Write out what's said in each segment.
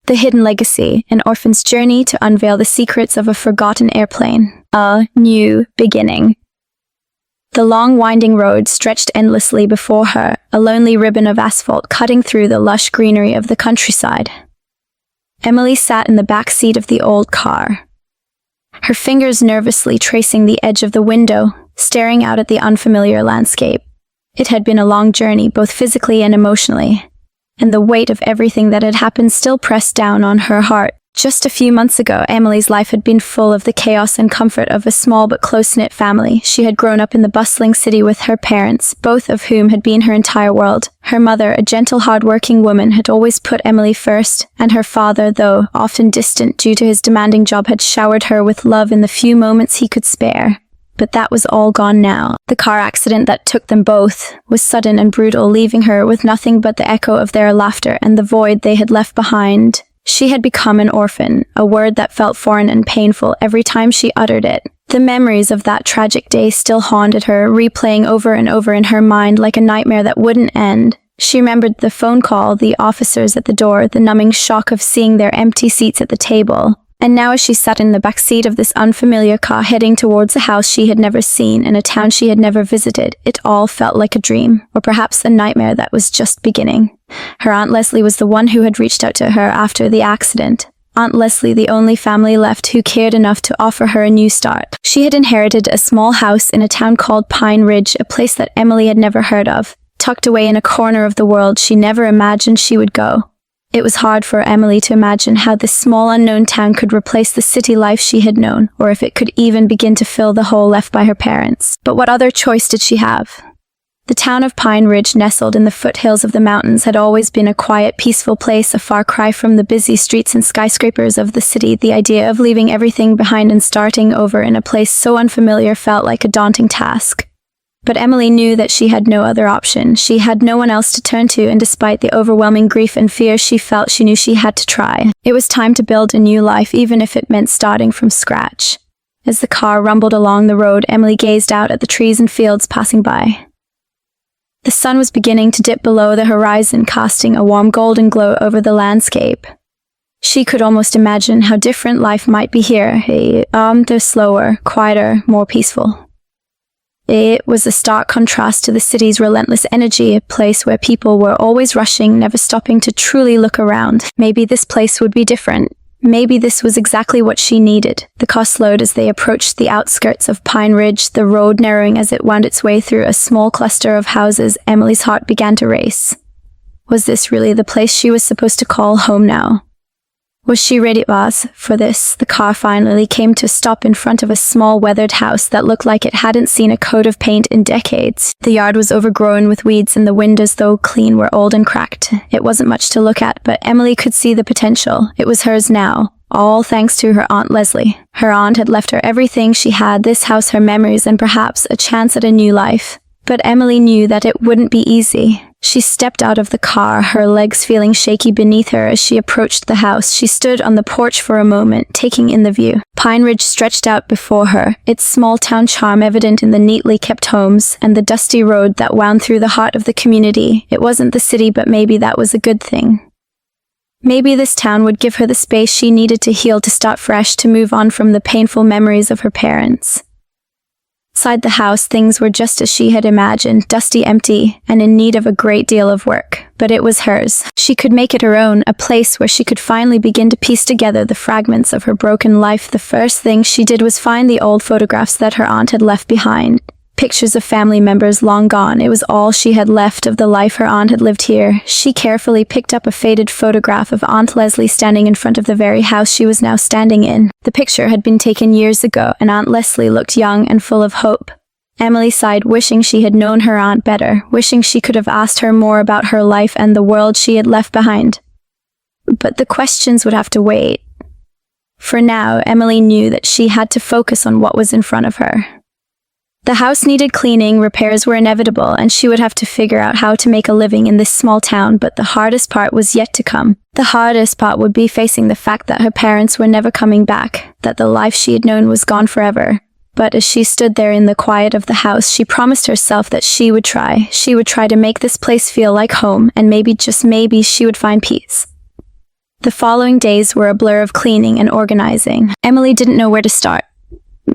The Hidden Legacy, an orphan's journey to unveil the secrets of a forgotten airplane. A new beginning. The long winding road stretched endlessly before her, a lonely ribbon of asphalt cutting through the lush greenery of the countryside. Emily sat in the back seat of the old car, her fingers nervously tracing the edge of the window, staring out at the unfamiliar landscape. It had been a long journey, both physically and emotionally, and the weight of everything that had happened still pressed down on her heart. Just a few months ago, Emily's life had been full of the chaos and comfort of a small but close-knit family. She had grown up in the bustling city with her parents, both of whom had been her entire world. Her mother, a gentle, hard-working woman, had always put Emily first, and her father, though often distant due to his demanding job, had showered her with love in the few moments he could spare. But that was all gone now. The car accident that took them both was sudden and brutal, leaving her with nothing but the echo of their laughter and the void they had left behind. She had become an orphan, a word that felt foreign and painful every time she uttered it. The memories of that tragic day still haunted her, replaying over and over in her mind like a nightmare that wouldn't end. She remembered the phone call, the officers at the door, the numbing shock of seeing their empty seats at the table. And now as she sat in the back seat of this unfamiliar car heading towards a house she had never seen and a town she had never visited, it all felt like a dream, or perhaps a nightmare that was just beginning. Her Aunt Leslie was the one who had reached out to her after the accident. Aunt Leslie, the only family left who cared enough to offer her a new start. She had inherited a small house in a town called Pine Ridge, a place that Emily had never heard of, tucked away in a corner of the world she never imagined she would go. It was hard for Emily to imagine how this small unknown town could replace the city life she had known, or if it could even begin to fill the hole left by her parents. But what other choice did she have? The town of Pine Ridge, nestled in the foothills of the mountains, had always been a quiet, peaceful place, a far cry from the busy streets and skyscrapers of the city. The idea of leaving everything behind and starting over in a place so unfamiliar felt like a daunting task. But Emily knew that she had no other option. She had no one else to turn to, and despite the overwhelming grief and fear she felt, she knew she had to try. It was time to build a new life, even if it meant starting from scratch. As the car rumbled along the road, Emily gazed out at the trees and fields passing by. The sun was beginning to dip below the horizon, casting a warm golden glow over the landscape. She could almost imagine how different life might be here, they're slower, quieter, more peaceful. It was a stark contrast to the city's relentless energy, a place where people were always rushing, never stopping to truly look around. Maybe this place would be different. Maybe this was exactly what she needed. The car slowed as they approached the outskirts of Pine Ridge, the road narrowing as it wound its way through a small cluster of houses. Emily's heart began to race. Was this really the place she was supposed to call home now? Was she ready for this? The car finally came to a stop in front of a small weathered house that looked like it hadn't seen a coat of paint in decades. The yard was overgrown with weeds and the windows, though clean, were old and cracked. It wasn't much to look at, but Emily could see the potential. It was hers now, all thanks to her Aunt Leslie. Her aunt had left her everything she had, this house, her memories, and perhaps a chance at a new life. But Emily knew that it wouldn't be easy. She stepped out of the car, her legs feeling shaky beneath her as she approached the house. She stood on the porch for a moment, taking in the view. Pine Ridge stretched out before her, its small-town charm evident in the neatly kept homes and the dusty road that wound through the heart of the community. It wasn't the city, but maybe that was a good thing. Maybe this town would give her the space she needed to heal, to start fresh, to move on from the painful memories of her parents. Inside the house, things were just as she had imagined, dusty, empty, and in need of a great deal of work. But it was hers. She could make it her own, a place where she could finally begin to piece together the fragments of her broken life. The first thing she did was find the old photographs that her aunt had left behind. Pictures of family members long gone. It was all she had left of the life her aunt had lived here. She carefully picked up a faded photograph of Aunt Leslie standing in front of the very house she was now standing in. The picture had been taken years ago, and Aunt Leslie looked young and full of hope. Emily sighed, wishing she had known her aunt better, wishing she could have asked her more about her life and the world she had left behind. But the questions would have to wait. For now, Emily knew that she had to focus on what was in front of her. The house needed cleaning, repairs were inevitable, and she would have to figure out how to make a living in this small town, but the hardest part was yet to come. The hardest part would be facing the fact that her parents were never coming back, that the life she had known was gone forever. But as she stood there in the quiet of the house, she promised herself that she would try. She would try to make this place feel like home, and maybe, just maybe, she would find peace. The following days were a blur of cleaning and organizing. Emily didn't know where to start,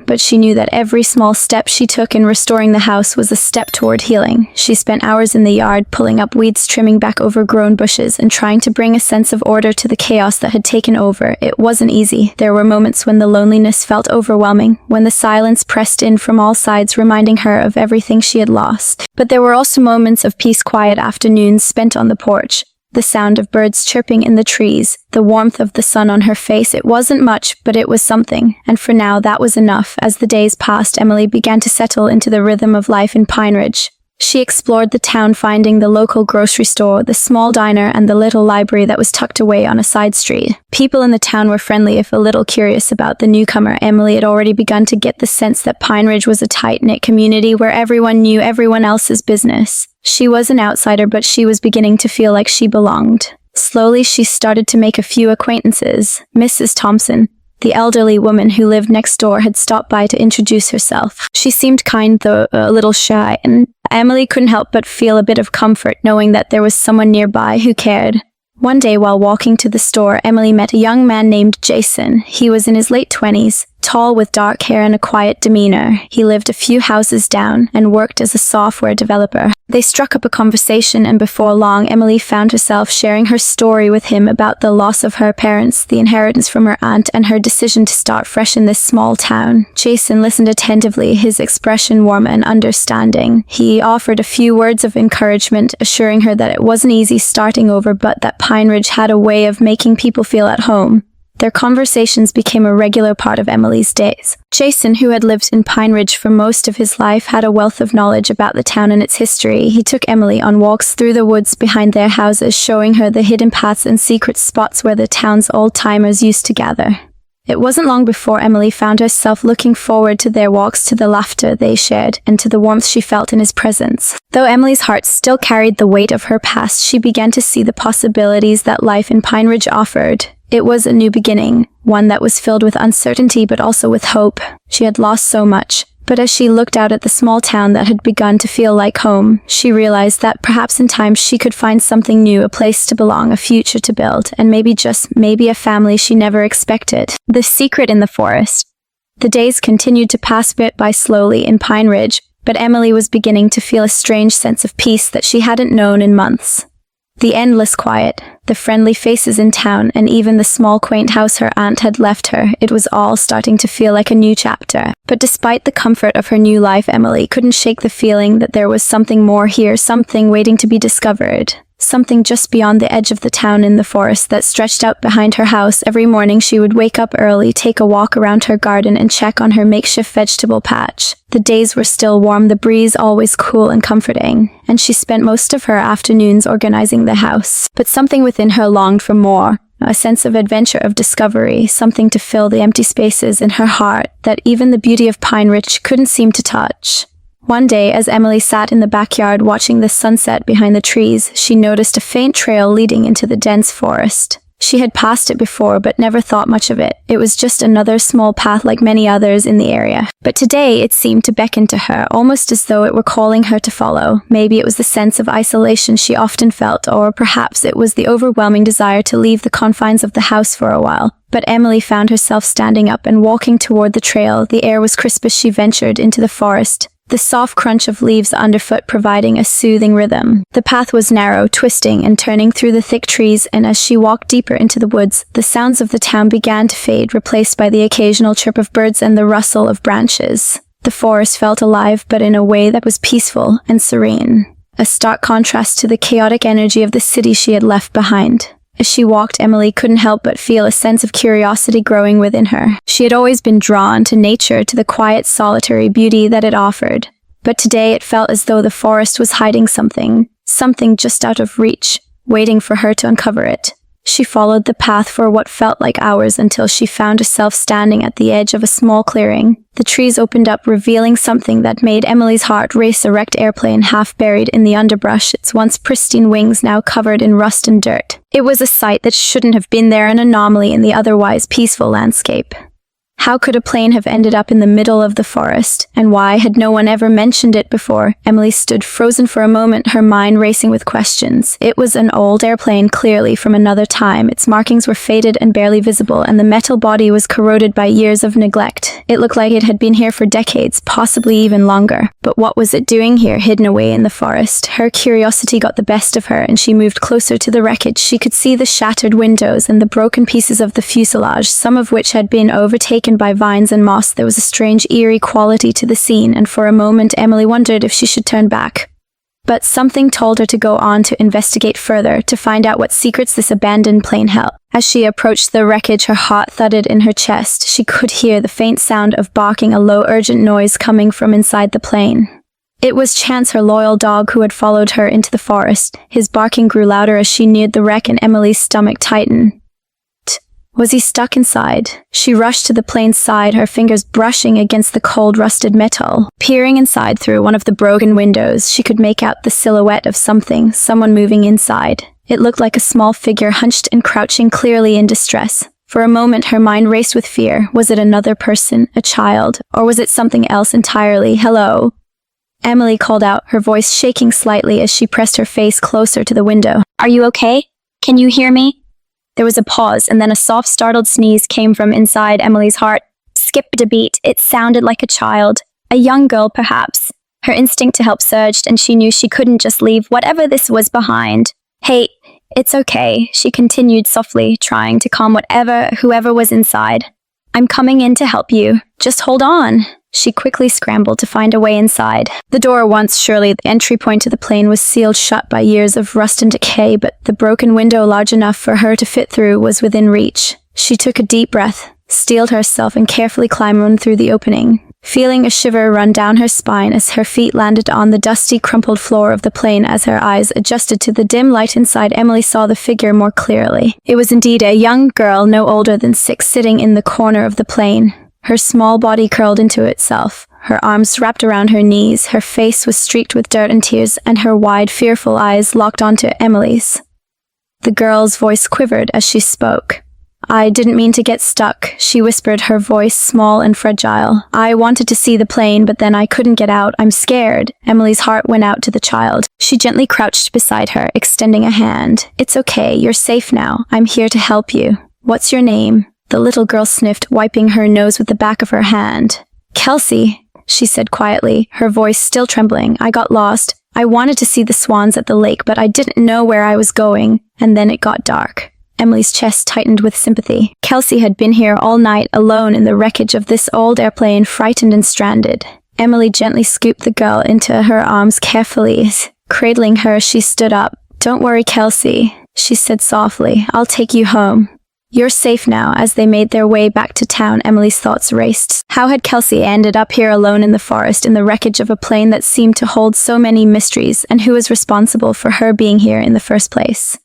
but she knew that every small step she took in restoring the house was a step toward healing. She spent hours in the yard, pulling up weeds, trimming back overgrown bushes, and trying to bring a sense of order to the chaos that had taken over. It wasn't easy. There were moments when the loneliness felt overwhelming, when the silence pressed in from all sides, reminding her of everything she had lost. But there were also moments of peace, quiet afternoons spent on the porch. The sound of birds chirping in the trees, the warmth of the sun on her face. It wasn't much, but it was something, and for now that was enough. As the days passed, Emily began to settle into the rhythm of life in Pine Ridge. She explored the town, finding the local grocery store, the small diner, and the little library that was tucked away on a side street. People in the town were friendly, if a little curious about the newcomer. Emily had already begun to get the sense that Pine Ridge was a tight-knit community where everyone knew everyone else's business. She was an outsider, but she was beginning to feel like she belonged. Slowly, she started to make a few acquaintances. Mrs. Thompson, the elderly woman who lived next door, had stopped by to introduce herself. She seemed kind, though a little shy, and Emily couldn't help but feel a bit of comfort knowing that there was someone nearby who cared. One day, while walking to the store, Emily met a young man named Jason. He was in his late 20s, tall with dark hair and a quiet demeanor. He lived a few houses down and worked as a software developer. They struck up a conversation, and before long, Emily found herself sharing her story with him about the loss of her parents, the inheritance from her aunt, and her decision to start fresh in this small town. Jason listened attentively, his expression warm and understanding. He offered a few words of encouragement, assuring her that it wasn't easy starting over, but that Pine Ridge had a way of making people feel at home. Their conversations became a regular part of Emily's days. Jason, who had lived in Pine Ridge for most of his life, had a wealth of knowledge about the town and its history. He took Emily on walks through the woods behind their houses, showing her the hidden paths and secret spots where the town's old-timers used to gather. It wasn't long before Emily found herself looking forward to their walks, to the laughter they shared, and to the warmth she felt in his presence. Though Emily's heart still carried the weight of her past, she began to see the possibilities that life in Pine Ridge offered. It was a new beginning, one that was filled with uncertainty but also with hope. She had lost so much, but as she looked out at the small town that had begun to feel like home, she realized that perhaps in time she could find something new, a place to belong, a future to build, and maybe a family she never expected. The secret in the forest. The days continued to pass bit by slowly in Pine Ridge, but Emily was beginning to feel a strange sense of peace that she hadn't known in months. The endless quiet, the friendly faces in town, and even the small quaint house her aunt had left her, it was all starting to feel like a new chapter. But despite the comfort of her new life, Emily couldn't shake the feeling that there was something more here, something waiting to be discovered. Something just beyond the edge of the town in the forest that stretched out behind her house. Every morning she would wake up early, take a walk around her garden, and check on her makeshift vegetable patch. The days were still warm, the breeze always cool and comforting, and she spent most of her afternoons organizing the house. But something within her longed for more. A sense of adventure, of discovery, something to fill the empty spaces in her heart that even the beauty of Pine Ridge couldn't seem to touch. One day, as Emily sat in the backyard watching the sunset behind the trees, she noticed a faint trail leading into the dense forest. She had passed it before, but never thought much of it. It was just another small path like many others in the area. But today, it seemed to beckon to her, almost as though it were calling her to follow. Maybe it was the sense of isolation she often felt, or perhaps it was the overwhelming desire to leave the confines of the house for a while. But Emily found herself standing up and walking toward the trail. The air was crisp as she ventured into the forest, the soft crunch of leaves underfoot providing a soothing rhythm. The path was narrow, twisting and turning through the thick trees, and as she walked deeper into the woods, the sounds of the town began to fade, replaced by the occasional chirp of birds and the rustle of branches. The forest felt alive, but in a way that was peaceful and serene, a stark contrast to the chaotic energy of the city she had left behind. As she walked, Emily couldn't help but feel a sense of curiosity growing within her. She had always been drawn to nature, to the quiet, solitary beauty that it offered. But today it felt as though the forest was hiding something just out of reach, waiting for her to uncover it. She followed the path for what felt like hours until she found herself standing at the edge of a small clearing. The trees opened up, revealing something that made Emily's heart race, a wrecked airplane half buried in the underbrush, its once pristine wings now covered in rust and dirt. It was a sight that shouldn't have been there, an anomaly in the otherwise peaceful landscape. How could a plane have ended up in the middle of the forest? And why had no one ever mentioned it before? Emily stood frozen for a moment, her mind racing with questions. It was an old airplane, clearly from another time. Its markings were faded and barely visible, and the metal body was corroded by years of neglect. It looked like it had been here for decades, possibly even longer. But what was it doing here, hidden away in the forest? Her curiosity got the best of her, and she moved closer to the wreckage. She could see the shattered windows and the broken pieces of the fuselage, some of which had been overtaken by vines and moss. There was a strange, eerie quality to the scene, and for a moment Emily wondered if she should turn back. But something told her to go on to investigate further, to find out what secrets this abandoned plane held. As she approached the wreckage, her heart thudded in her chest. She could hear the faint sound of barking, a low, urgent noise coming from inside the plane. It was Chance, her loyal dog, who had followed her into the forest. His barking grew louder as she neared the wreck, and Emily's stomach tightened. Was he stuck inside? She rushed to the plane's side, her fingers brushing against the cold, rusted metal. Peering inside through one of the broken windows, she could make out the silhouette of someone moving inside. It looked like a small figure, hunched and crouching, clearly in distress. For a moment, her mind raced with fear. Was it another person, a child, or was it something else entirely? "Hello?" Emily called out, her voice shaking slightly as she pressed her face closer to the window. "Are you okay? Can you hear me?" There was a pause, and then a soft, startled sneeze came from inside Emily's heart. Skipped a beat. It sounded like a child. A young girl, perhaps. Her instinct to help surged, and she knew she couldn't just leave whatever this was behind. "Hey, it's okay," she continued softly, trying to calm whoever was inside. "I'm coming in to help you. Just hold on." She quickly scrambled to find a way inside. The door, once surely the entry point to the plane, was sealed shut by years of rust and decay, but the broken window, large enough for her to fit through, was within reach. She took a deep breath, steeled herself, and carefully climbed through the opening, feeling a shiver run down her spine as her feet landed on the dusty, crumpled floor of the plane. As her eyes adjusted to the dim light inside, Emily saw the figure more clearly. It was indeed a young girl, no older than 6, sitting in the corner of the plane. Her small body curled into itself, her arms wrapped around her knees, her face was streaked with dirt and tears, and her wide, fearful eyes locked onto Emily's. The girl's voice quivered as she spoke. "I didn't mean to get stuck," she whispered, her voice small and fragile. "I wanted to see the plane, but then I couldn't get out. I'm scared." Emily's heart went out to the child. She gently crouched beside her, extending a hand. "It's okay, you're safe now. I'm here to help you. What's your name?" The little girl sniffed, wiping her nose with the back of her hand. "Kelsey," she said quietly, her voice still trembling. "I got lost. I wanted to see the swans at the lake, but I didn't know where I was going. And then it got dark." Emily's chest tightened with sympathy. Kelsey had been here all night, alone in the wreckage of this old airplane, frightened and stranded. Emily gently scooped the girl into her arms carefully. Cradling her, she stood up. "Don't worry, Kelsey," she said softly. "I'll take you home. You're safe now." As they made their way back to town, Emily's thoughts raced. How had Kelsey ended up here alone in the forest, in the wreckage of a plane that seemed to hold so many mysteries, and who was responsible for her being here in the first place?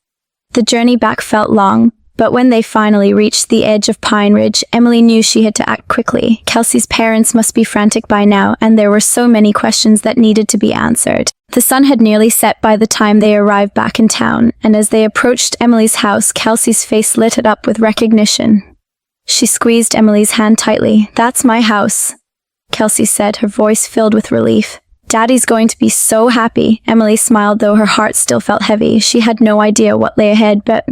The journey back felt long, but when they finally reached the edge of Pine Ridge, Emily knew she had to act quickly. Kelsey's parents must be frantic by now, and there were so many questions that needed to be answered. The sun had nearly set by the time they arrived back in town, and as they approached Emily's house, Kelsey's face lit up with recognition. She squeezed Emily's hand tightly. "That's my house," Kelsey said, her voice filled with relief. "Daddy's going to be so happy." Emily smiled, though her heart still felt heavy. She had no idea what lay ahead, but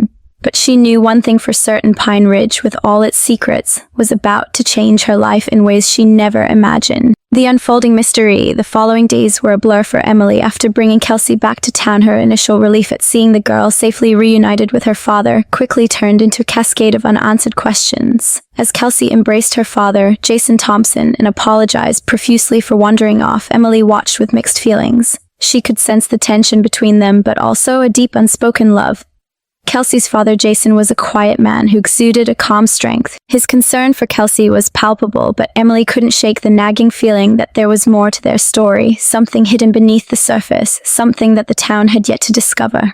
she knew one thing for certain: Pine Ridge, with all its secrets, was about to change her life in ways she never imagined. The unfolding mystery. The following days were a blur for Emily. After bringing Kelsey back to town, her initial relief at seeing the girl safely reunited with her father quickly turned into a cascade of unanswered questions. As Kelsey embraced her father, Jason Thompson, and apologized profusely for wandering off, Emily watched with mixed feelings. She could sense the tension between them, but also a deep unspoken love. Kelsey's father, Jason, was a quiet man who exuded a calm strength. His concern for Kelsey was palpable, but Emily couldn't shake the nagging feeling that there was more to their story, something hidden beneath the surface, something that the town had yet to discover.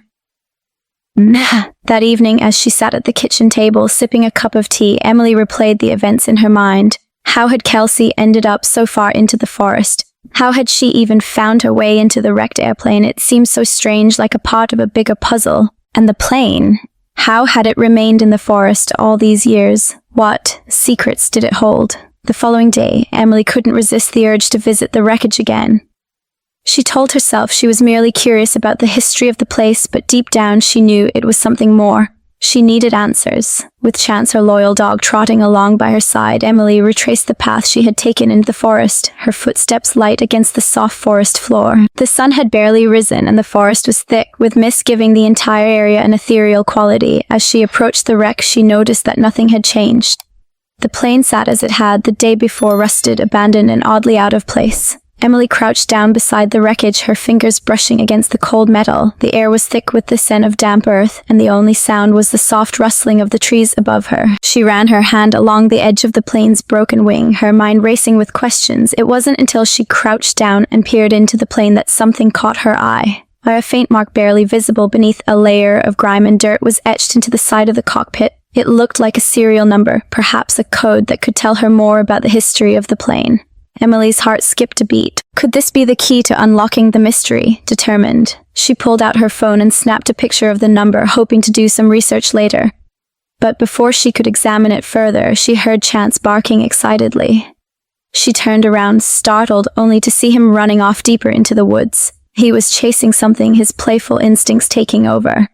That evening, as she sat at the kitchen table sipping a cup of tea, Emily replayed the events in her mind. How had Kelsey ended up so far into the forest? How had she even found her way into the wrecked airplane? It seemed so strange, like a part of a bigger puzzle. And the plane? How had it remained in the forest all these years? What secrets did it hold? The following day, Emily couldn't resist the urge to visit the wreckage again. She told herself she was merely curious about the history of the place, but deep down she knew it was something more. She needed answers. With Chance, her loyal dog, trotting along by her side, Emily retraced the path she had taken into the forest, her footsteps light against the soft forest floor. The sun had barely risen and the forest was thick, with mist giving the entire area an ethereal quality. As she approached the wreck, she noticed that nothing had changed. The plane sat as it had the day before, rusted, abandoned, and oddly out of place. Emily crouched down beside the wreckage, her fingers brushing against the cold metal. The air was thick with the scent of damp earth, and the only sound was the soft rustling of the trees above her. She ran her hand along the edge of the plane's broken wing, her mind racing with questions. It wasn't until she crouched down and peered into the plane that something caught her eye. A faint mark barely visible beneath a layer of grime and dirt was etched into the side of the cockpit. It looked like a serial number, perhaps a code that could tell her more about the history of the plane. Emily's heart skipped a beat. Could this be the key to unlocking the mystery? Determined, she pulled out her phone and snapped a picture of the number, hoping to do some research later. But before she could examine it further, she heard Chance barking excitedly. She turned around, startled, only to see him running off deeper into the woods. He was chasing something, his playful instincts taking over.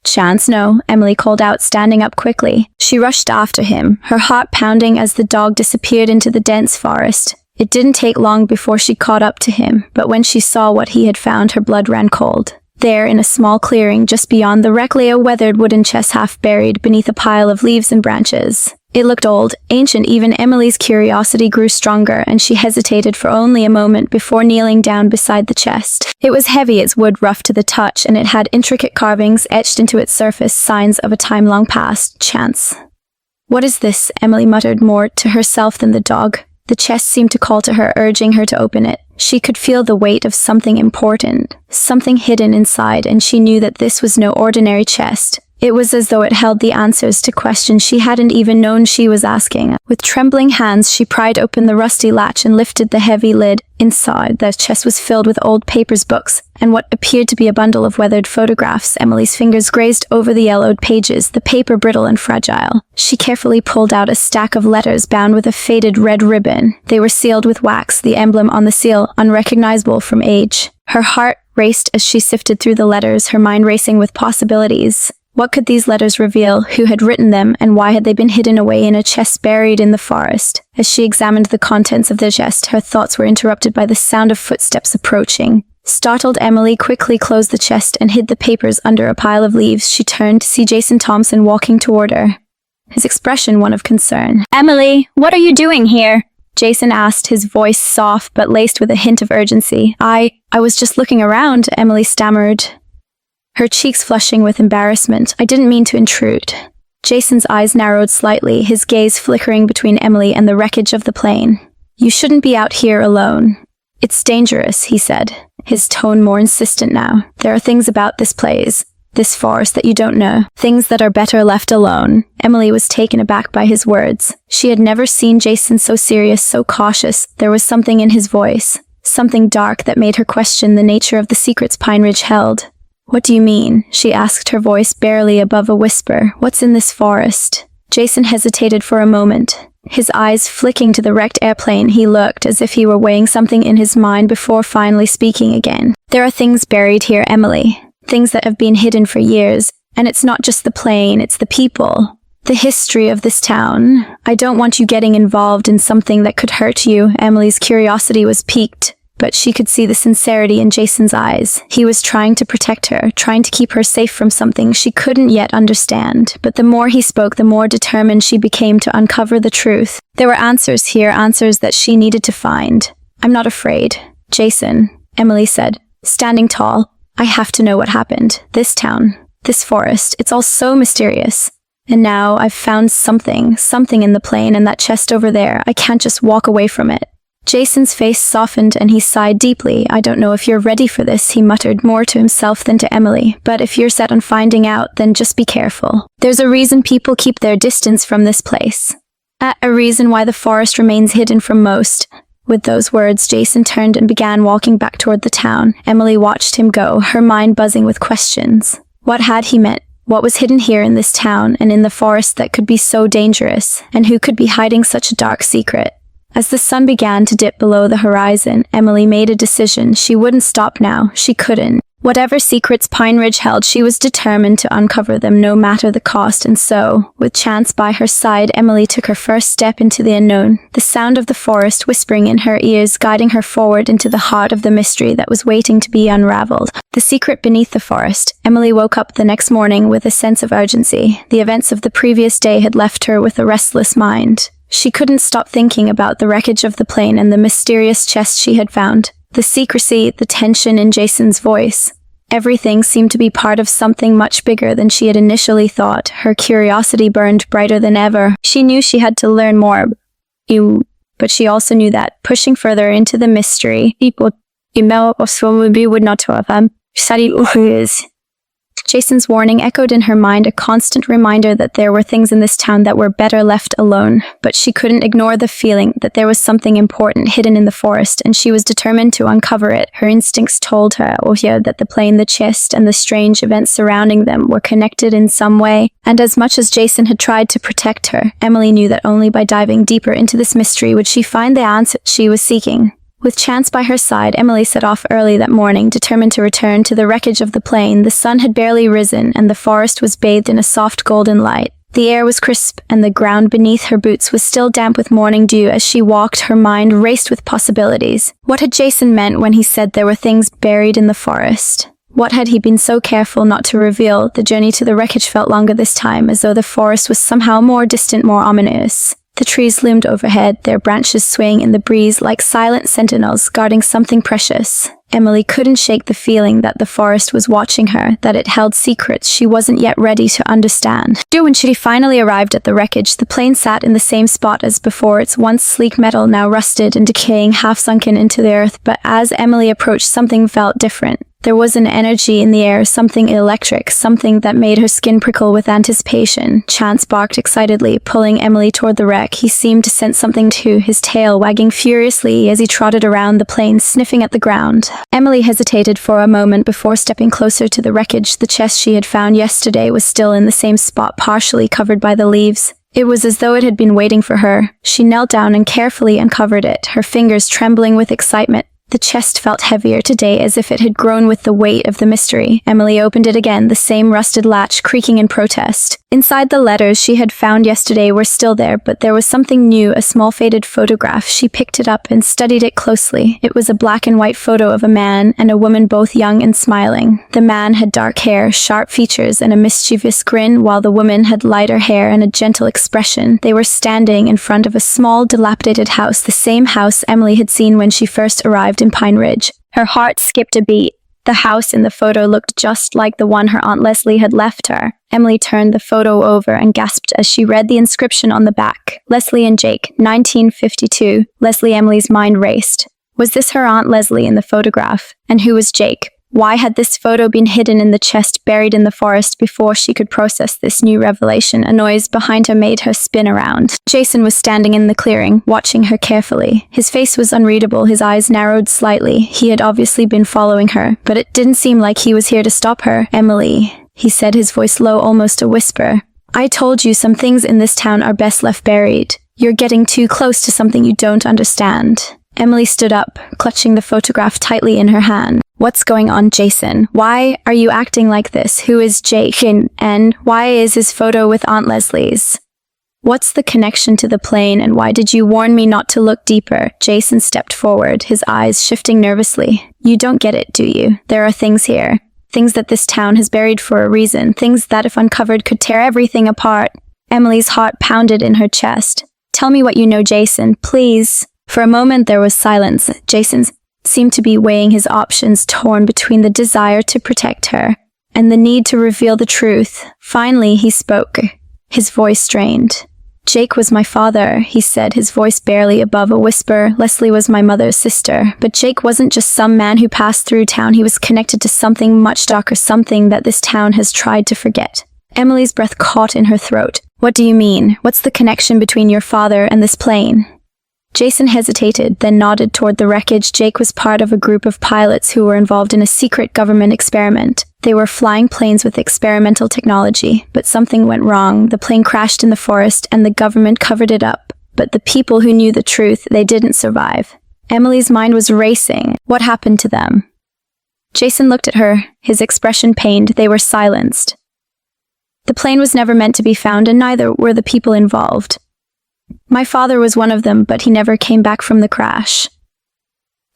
Chance, no, Emily called out, standing up quickly. She rushed after him, her heart pounding as the dog disappeared into the dense forest. It didn't take long before she caught up to him, but when she saw what he had found, her blood ran cold. There, in a small clearing just beyond the wreck, lay a weathered wooden chest half buried beneath a pile of leaves and branches. It looked old, ancient. Even Emily's curiosity grew stronger, and she hesitated for only a moment before kneeling down beside the chest. It was heavy, its wood rough to the touch, and it had intricate carvings etched into its surface, signs of a time long past. Chance. What is this? Emily muttered, more to herself than the dog. The chest seemed to call to her, urging her to open it. She could feel the weight of something important, something hidden inside, and she knew that this was no ordinary chest. It was as though it held the answers to questions she hadn't even known she was asking. With trembling hands, she pried open the rusty latch and lifted the heavy lid. Inside, the chest was filled with old papers, books, and what appeared to be a bundle of weathered photographs. Emily's fingers grazed over the yellowed pages, the paper brittle and fragile. She carefully pulled out a stack of letters bound with a faded red ribbon. They were sealed with wax, the emblem on the seal unrecognizable from age. Her heart raced as she sifted through the letters, her mind racing with possibilities. What could these letters reveal? Who had written them, and why had they been hidden away in a chest buried in the forest? As she examined the contents of the chest, her thoughts were interrupted by the sound of footsteps approaching. Startled, Emily quickly closed the chest and hid the papers under a pile of leaves. She turned to see Jason Thompson walking toward her, his expression one of concern. "Emily, what are you doing here?" Jason asked, his voice soft but laced with a hint of urgency. I was just looking around," Emily stammered, her cheeks flushing with embarrassment. "I didn't mean to intrude." Jason's eyes narrowed slightly, his gaze flickering between Emily and the wreckage of the plane. "You shouldn't be out here alone. It's dangerous," he said, his tone more insistent now. "There are things about this place, this forest, that you don't know. Things that are better left alone." Emily was taken aback by his words. She had never seen Jason so serious, so cautious. There was something in his voice, something dark that made her question the nature of the secrets Pine Ridge held. "What do you mean?" she asked, her voice barely above a whisper. "What's in this forest?" Jason hesitated for a moment, his eyes flicking to the wrecked airplane. He looked as if he were weighing something in his mind before finally speaking again. "There are things buried here, Emily. Things that have been hidden for years. And it's not just the plane, it's the people. The history of this town. I don't want you getting involved in something that could hurt you." Emily's curiosity was piqued, but she could see the sincerity in Jason's eyes. He was trying to protect her, trying to keep her safe from something she couldn't yet understand. But the more he spoke, the more determined she became to uncover the truth. There were answers here, answers that she needed to find. "I'm not afraid, Jason," Emily said, standing tall. "I have to know what happened. This town, this forest, it's all so mysterious. And now I've found something in the plane and that chest over there. I can't just walk away from it." Jason's face softened and he sighed deeply. "I don't know if you're ready for this," he muttered, more to himself than to Emily. "But if you're set on finding out, then just be careful. There's a reason people keep their distance from this place. A reason why the forest remains hidden from most." With those words, Jason turned and began walking back toward the town. Emily watched him go, her mind buzzing with questions. What had he meant? What was hidden here in this town and in the forest that could be so dangerous, and who could be hiding such a dark secret? As the sun began to dip below the horizon, Emily made a decision. She wouldn't stop now. She couldn't. Whatever secrets Pine Ridge held, she was determined to uncover them no matter the cost, and so, with Chance by her side, Emily took her first step into the unknown, the sound of the forest whispering in her ears, guiding her forward into the heart of the mystery that was waiting to be unraveled. The secret beneath the forest. Emily woke up the next morning with a sense of urgency. The events of the previous day had left her with a restless mind. She couldn't stop thinking about the wreckage of the plane and the mysterious chest she had found. The secrecy, the tension in Jason's voice. Everything seemed to be part of something much bigger than she had initially thought. Her curiosity burned brighter than ever. She knew she had to learn more. But she also knew that, pushing further into the mystery, would not have Jason's warning echoed in her mind, a constant reminder that there were things in this town that were better left alone. But she couldn't ignore the feeling that there was something important hidden in the forest, and she was determined to uncover it. Her instincts told her, that the plane, the chest, and the strange events surrounding them were connected in some way. And as much as Jason had tried to protect her, Emily knew that only by diving deeper into this mystery would she find the answer she was seeking. With Chance by her side, Emily set off early that morning, determined to return to the wreckage of the plane. The sun had barely risen, and the forest was bathed in a soft golden light. The air was crisp, and the ground beneath her boots was still damp with morning dew. As she walked, her mind raced with possibilities. What had Jason meant when he said there were things buried in the forest? What had he been so careful not to reveal? The journey to the wreckage felt longer this time, as though the forest was somehow more distant, more ominous. The trees loomed overhead, their branches swaying in the breeze like silent sentinels guarding something precious. Emily couldn't shake the feeling that the forest was watching her, that it held secrets she wasn't yet ready to understand. When she finally arrived at the wreckage, the plane sat in the same spot as before, its once sleek metal now rusted and decaying, half sunken into the earth. But as Emily approached, something felt different. There was an energy in the air, something electric, something that made her skin prickle with anticipation. Chance barked excitedly, pulling Emily toward the wreck. He seemed to sense something too, his tail wagging furiously as he trotted around the plane, sniffing at the ground. Emily hesitated for a moment before stepping closer to the wreckage. The chest she had found yesterday was still in the same spot, partially covered by the leaves. It was as though it had been waiting for her. She knelt down and carefully uncovered it, her fingers trembling with excitement. The chest felt heavier today, as if it had grown with the weight of the mystery. Emily opened it again, the same rusted latch creaking in protest. Inside, the letters she had found yesterday were still there, but there was something new, a small faded photograph. She picked it up and studied it closely. It was a black and white photo of a man and a woman, both young and smiling. The man had dark hair, sharp features, and a mischievous grin, while the woman had lighter hair and a gentle expression. They were standing in front of a small, dilapidated house, the same house Emily had seen when she first arrived in Pine Ridge. Her heart skipped a beat. The house in the photo looked just like the one her Aunt Leslie had left her. Emily turned the photo over and gasped as she read the inscription on the back. Leslie and Jake, 1952. Leslie. Emily's mind raced. Was this her Aunt Leslie in the photograph? And who was Jake? Why had this photo been hidden in the chest buried in the forest? Before she could process this new revelation, a noise behind her made her spin around. Jason was standing in the clearing, watching her carefully. His face was unreadable, his eyes narrowed slightly. He had obviously been following her, but it didn't seem like he was here to stop her. Emily, he said, his voice low, almost a whisper. I told you some things in this town are best left buried. You're getting too close to something you don't understand. Emily stood up, clutching the photograph tightly in her hand. What's going on, Jason? Why are you acting like this? Who is Jake? And why is his photo with Aunt Leslie's? What's the connection to the plane, and why did you warn me not to look deeper? Jason stepped forward, his eyes shifting nervously. You don't get it, do you? There are things here. Things that this town has buried for a reason. Things that, if uncovered, could tear everything apart. Emily's heart pounded in her chest. Tell me what you know, Jason, please. For a moment there was silence. Jason seemed to be weighing his options, torn between the desire to protect her and the need to reveal the truth. Finally, he spoke, his voice strained. Jake was my father, he said, his voice barely above a whisper. Leslie was my mother's sister. But Jake wasn't just some man who passed through town. He was connected to something much darker, something that this town has tried to forget. Emily's breath caught in her throat. What do you mean? What's the connection between your father and this plane? Jason hesitated, then nodded toward the wreckage. Jake was part of a group of pilots who were involved in a secret government experiment. They were flying planes with experimental technology, but something went wrong. The plane crashed in the forest and the government covered it up. But the people who knew the truth, they didn't survive. Emily's mind was racing. What happened to them? Jason looked at her, his expression pained. They were silenced. The plane was never meant to be found, and neither were the people involved. My father was one of them, but he never came back from the crash.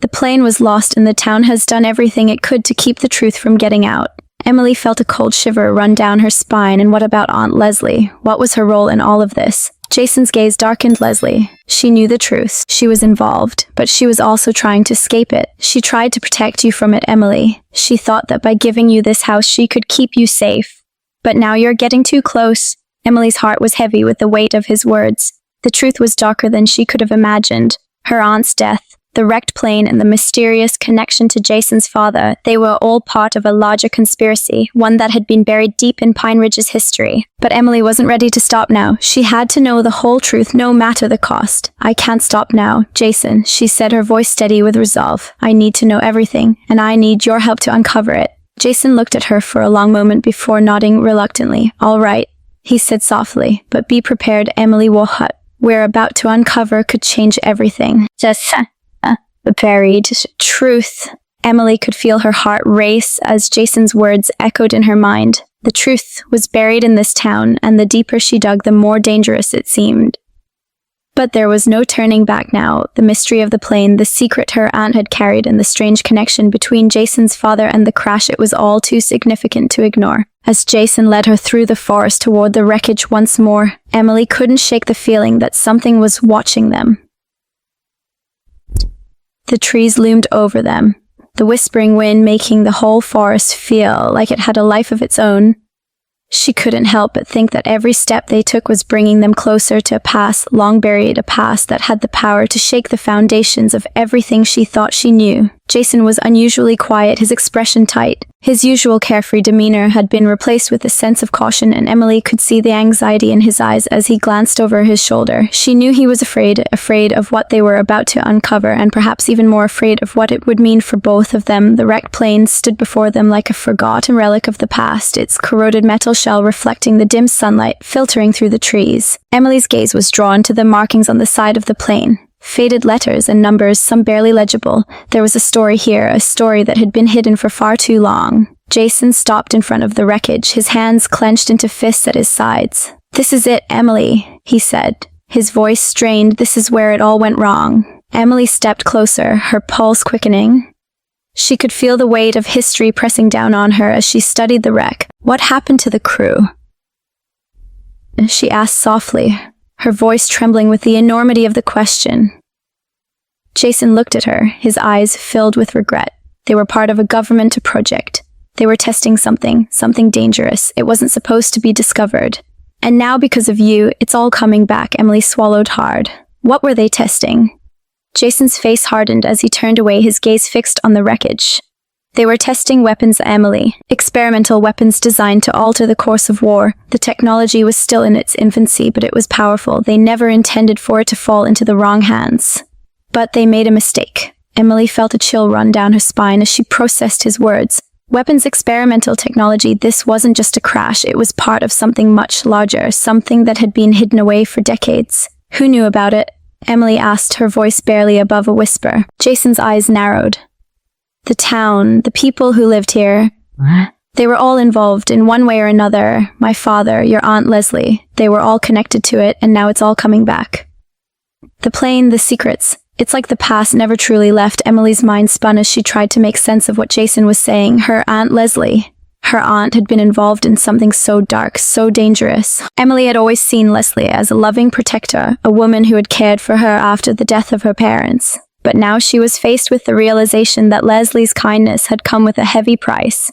The plane was lost, and the town has done everything it could to keep the truth from getting out. Emily felt a cold shiver run down her spine. And what about Aunt Leslie? What was her role in all of this? Jason's gaze darkened. Leslie. She knew the truth. She was involved, but she was also trying to escape it. She tried to protect you from it, Emily. She thought that by giving you this house, she could keep you safe. But now you're getting too close. Emily's heart was heavy with the weight of his words. The truth was darker than she could have imagined. Her aunt's death, the wrecked plane, and the mysterious connection to Jason's father, they were all part of a larger conspiracy, one that had been buried deep in Pine Ridge's history. But Emily wasn't ready to stop now. She had to know the whole truth, no matter the cost. I can't stop now, Jason, she said, her voice steady with resolve. I need to know everything, and I need your help to uncover it. Jason looked at her for a long moment before nodding reluctantly. All right, he said softly, but be prepared, Emily. What we're about to uncover could change everything. Just the buried truth. Emily could feel her heart race as Jason's words echoed in her mind. The truth was buried in this town, and the deeper she dug, the more dangerous it seemed. But there was no turning back now. The mystery of the plane, the secret her aunt had carried, and the strange connection between Jason's father and the crash, it was all too significant to ignore. As Jason led her through the forest toward the wreckage once more, Emily couldn't shake the feeling that something was watching them. The trees loomed over them, the whispering wind making the whole forest feel like it had a life of its own. She couldn't help but think that every step they took was bringing them closer to a past, long buried, a past that had the power to shake the foundations of everything she thought she knew. Jason was unusually quiet, his expression tight. His usual carefree demeanor had been replaced with a sense of caution, and Emily could see the anxiety in his eyes as he glanced over his shoulder. She knew he was afraid of what they were about to uncover, and perhaps even more afraid of what it would mean for both of them. The wrecked plane stood before them like a forgotten relic of the past, its corroded metal shell reflecting the dim sunlight filtering through the trees. Emily's gaze was drawn to the markings on the side of the plane. Faded letters and numbers, some barely legible. There was a story here, a story that had been hidden for far too long. Jason stopped in front of the wreckage, his hands clenched into fists at his sides. This is it, Emily, he said, his voice strained. This is where it all went wrong. Emily stepped closer, her pulse quickening. She could feel the weight of history pressing down on her as she studied the wreck. What happened to the crew? She asked softly, her voice trembling with the enormity of the question. Jason looked at her, his eyes filled with regret. They were part of a government project. They were testing something dangerous. It wasn't supposed to be discovered. And now, because of you, it's all coming back. Emily swallowed hard. What were they testing? Jason's face hardened as he turned away, his gaze fixed on the wreckage. They were testing weapons, Emily. Experimental weapons designed to alter the course of war. The technology was still in its infancy, but it was powerful. They never intended for it to fall into the wrong hands. But they made a mistake. Emily felt a chill run down her spine as she processed his words. Weapons, experimental technology, this wasn't just a crash. It was part of something much larger, something that had been hidden away for decades. Who knew about it? Emily asked, her voice barely above a whisper. Jason's eyes narrowed. The town, the people who lived here, they were all involved in one way or another. My father, your Aunt Leslie, they were all connected to it, and now it's all coming back. The plane, the secrets, it's like the past never truly left. Emily's mind spun as she tried to make sense of what Jason was saying. Her Aunt Leslie, her aunt had been involved in something so dark, so dangerous. Emily had always seen Leslie as a loving protector, a woman who had cared for her after the death of her parents. But now she was faced with the realization that Leslie's kindness had come with a heavy price.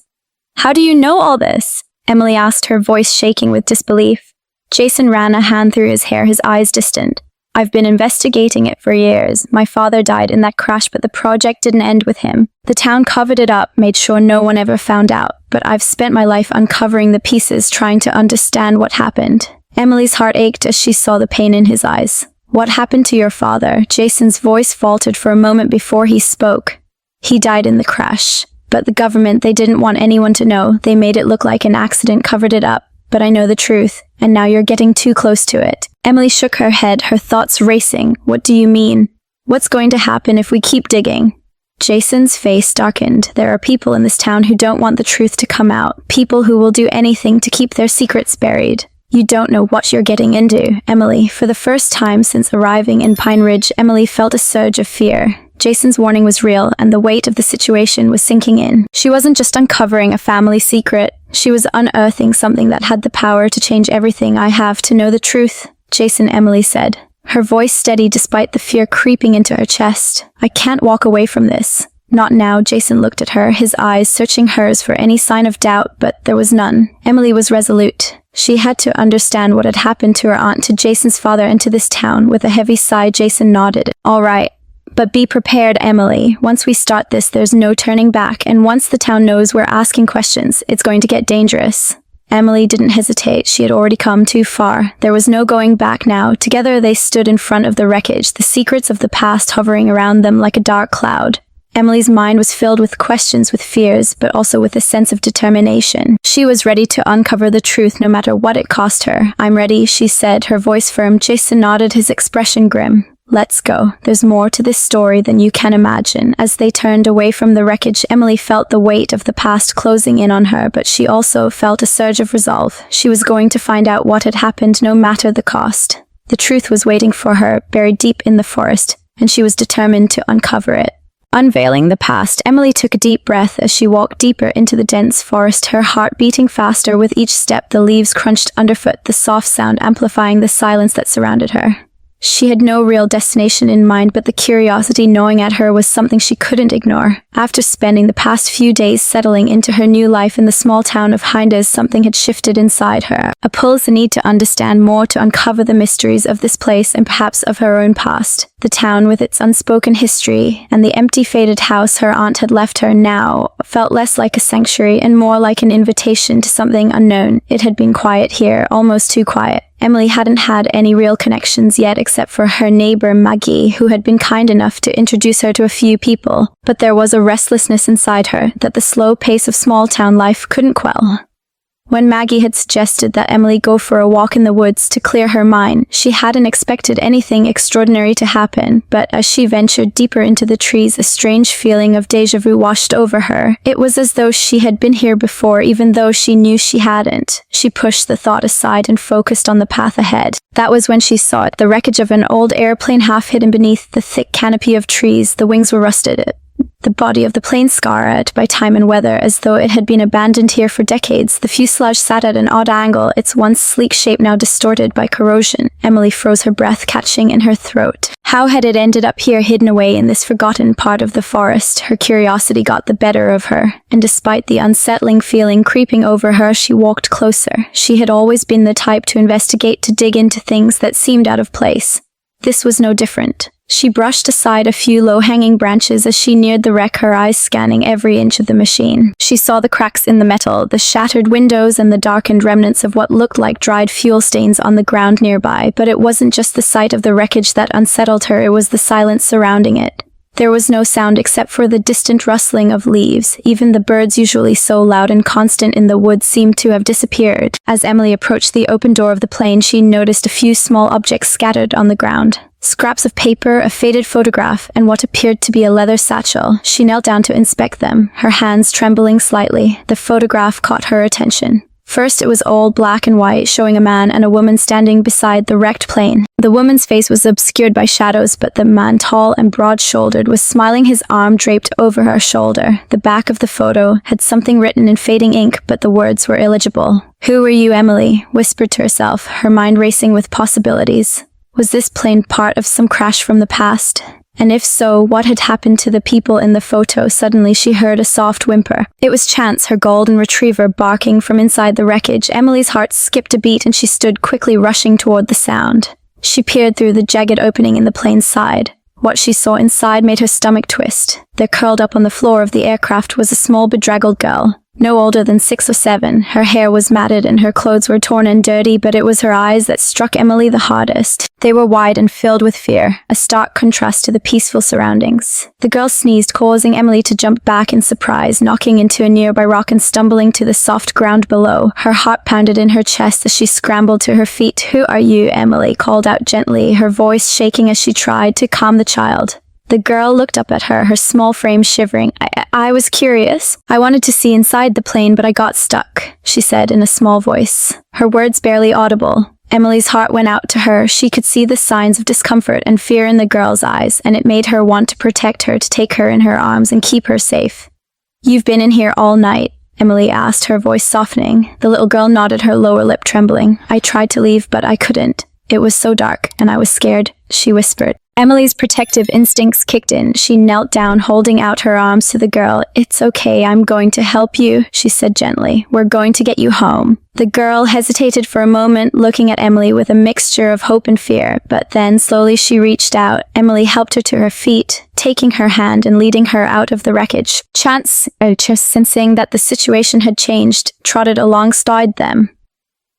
How do you know all this? Emily asked, her voice shaking with disbelief. Jason ran a hand through his hair, his eyes distant. I've been investigating it for years. My father died in that crash, but the project didn't end with him. The town covered it up, made sure no one ever found out. But I've spent my life uncovering the pieces, trying to understand what happened. Emily's heart ached as she saw the pain in his eyes. What happened to your father? Jason's voice faltered for a moment before he spoke. He died in the crash. But the government, they didn't want anyone to know. They made it look like an accident, covered it up. But I know the truth, and now you're getting too close to it. Emily shook her head, her thoughts racing. What do you mean? What's going to happen if we keep digging? Jason's face darkened. There are people in this town who don't want the truth to come out. People who will do anything to keep their secrets buried. You don't know what you're getting into, Emily. For the first time since arriving in Pine Ridge, Emily felt a surge of fear. Jason's warning was real, and the weight of the situation was sinking in. She wasn't just uncovering a family secret. She was unearthing something that had the power to change everything. I have to know the truth, Jason, Emily said, her voice steady despite the fear creeping into her chest. I can't walk away from this. Not now, Jason looked at her, his eyes searching hers for any sign of doubt, but there was none. Emily was resolute. She had to understand what had happened to her aunt, to Jason's father, and to this town. With a heavy sigh, Jason nodded. All right. But be prepared, Emily. Once we start this, there's no turning back, and once the town knows we're asking questions, it's going to get dangerous. Emily didn't hesitate. She had already come too far. There was no going back now. Together they stood in front of the wreckage, the secrets of the past hovering around them like a dark cloud. Emily's mind was filled with questions, with fears, but also with a sense of determination. She was ready to uncover the truth no matter what it cost her. I'm ready, she said, her voice firm. Jason nodded, his expression grim. Let's go. There's more to this story than you can imagine. As they turned away from the wreckage, Emily felt the weight of the past closing in on her, but she also felt a surge of resolve. She was going to find out what had happened, no matter the cost. The truth was waiting for her, buried deep in the forest, and she was determined to uncover it. Unveiling the past, Emily took a deep breath as she walked deeper into the dense forest, her heart beating faster with each step. The leaves crunched underfoot, the soft sound amplifying the silence that surrounded her. She had no real destination in mind, but the curiosity gnawing at her was something she couldn't ignore. After spending the past few days settling into her new life in the small town of Hindes, something had shifted inside her. A pull, the need to understand more, to uncover the mysteries of this place and perhaps of her own past. The town, with its unspoken history, and the empty, faded house her aunt had left her, now felt less like a sanctuary and more like an invitation to something unknown. It had been quiet here, almost too quiet. Emily hadn't had any real connections yet except for her neighbor Maggie, who had been kind enough to introduce her to a few people. But there was a restlessness inside her that the slow pace of small-town life couldn't quell. When Maggie had suggested that Emily go for a walk in the woods to clear her mind, she hadn't expected anything extraordinary to happen, but as she ventured deeper into the trees, a strange feeling of déjà vu washed over her. It was as though she had been here before, even though she knew she hadn't. She pushed the thought aside and focused on the path ahead. That was when she saw it, the wreckage of an old airplane half hidden beneath the thick canopy of trees. The wings were rusted. The body of the plane scarred by time and weather, as though it had been abandoned here for decades. The fuselage sat at an odd angle, its once sleek shape now distorted by corrosion. Emily froze, her breath catching in her throat. How had it ended up here, hidden away in this forgotten part of the forest? Her curiosity got the better of her, and despite the unsettling feeling creeping over her, she walked closer. She had always been the type to investigate, to dig into things that seemed out of place. This was no different. She brushed aside a few low-hanging branches as she neared the wreck, her eyes scanning every inch of the machine. She saw the cracks in the metal, the shattered windows, and the darkened remnants of what looked like dried fuel stains on the ground nearby. But it wasn't just the sight of the wreckage that unsettled her, it was the silence surrounding it. There was no sound except for the distant rustling of leaves. Even the birds, usually so loud and constant in the woods, seemed to have disappeared. As Emily approached the open door of the plane, she noticed a few small objects scattered on the ground. Scraps of paper, a faded photograph, and what appeared to be a leather satchel. She knelt down to inspect them, her hands trembling slightly. The photograph caught her attention. First, it was all black and white, showing a man and a woman standing beside the wrecked plane. The woman's face was obscured by shadows, but the man, tall and broad-shouldered, was smiling, his arm draped over her shoulder. The back of the photo had something written in fading ink, but the words were illegible. "Who are you, Emily?" whispered to herself, her mind racing with possibilities. Was this plane part of some crash from the past? And if so, what had happened to the people in the photo? Suddenly she heard a soft whimper. It was Chance, her golden retriever, barking from inside the wreckage. Emily's heart skipped a beat and she stood quickly, rushing toward the sound. She peered through the jagged opening in the plane's side. What she saw inside made her stomach twist. There, curled up on the floor of the aircraft, was a small, bedraggled girl. No older than 6 or 7, her hair was matted and her clothes were torn and dirty, but it was her eyes that struck Emily the hardest. They were wide and filled with fear, a stark contrast to the peaceful surroundings. The girl sneezed, causing Emily to jump back in surprise, knocking into a nearby rock and stumbling to the soft ground below. Her heart pounded in her chest as she scrambled to her feet. "Who are you?" Emily called out gently, her voice shaking as she tried to calm the child. The girl looked up at her, her small frame shivering. I was curious. I wanted to see inside the plane, but I got stuck," she said in a small voice, her words barely audible. Emily's heart went out to her. She could see the signs of discomfort and fear in the girl's eyes, and it made her want to protect her, to take her in her arms and keep her safe. "You've been in here all night?" Emily asked, her voice softening. The little girl nodded, her lower lip trembling. "I tried to leave, but I couldn't. It was so dark, and I was scared," she whispered. Emily's protective instincts kicked in. She knelt down, holding out her arms to the girl. "It's okay, I'm going to help you," she said gently. "We're going to get you home." The girl hesitated for a moment, looking at Emily with a mixture of hope and fear, but then slowly she reached out. Emily helped her to her feet, taking her hand and leading her out of the wreckage. Chance, sensing that the situation had changed, trotted alongside them,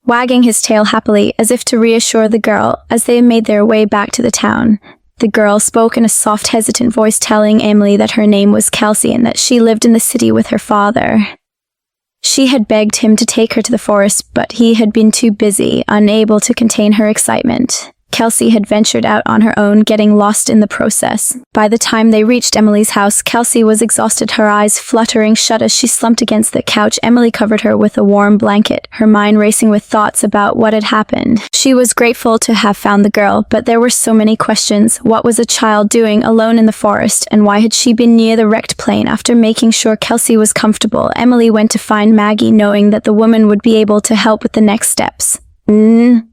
wagging his tail happily as if to reassure the girl as they made their way back to the town. The girl spoke in a soft, hesitant voice, telling Emily that her name was Kelsey and that she lived in the city with her father. She had begged him to take her to the forest, but he had been too busy, unable to contain her excitement. Kelsey had ventured out on her own, getting lost in the process. By the time they reached Emily's house, Kelsey was exhausted, her eyes fluttering shut as she slumped against the couch. Emily covered her with a warm blanket, her mind racing with thoughts about what had happened. She was grateful to have found the girl, but there were so many questions. What was a child doing alone in the forest, and why had she been near the wrecked plane? After making sure Kelsey was comfortable, Emily went to find Maggie, knowing that the woman would be able to help with the next steps.